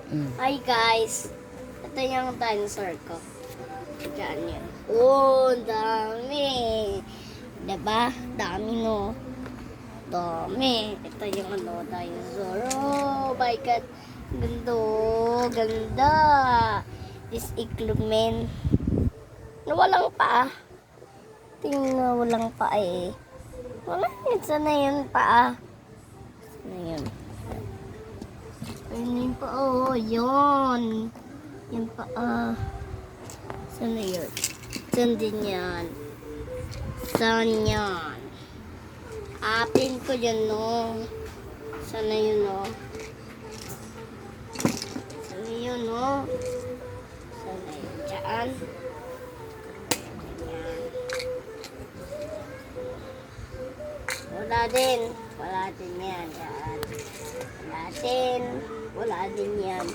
Hi guys! Ito yung dinosaur ko. Diyan yan. Oh, dami! Diba? Dami no? Dami. Ito yung dinosaur. Oh my god! Ganda, ganda! This igloo man. Walang paa. Tingnan, walang paa eh. Wala yun. Sana yun paa. Sana yun. Ayun yung paa. Oh, yun. Yung paa. Sana yun. Saan din yan? Saan yan? Apin ko yun, no? Sana yun, no? Sana yun, no? Sana yun. Diyan. Wala din. Wala din yan. Yan. Wala din. Wala din yan.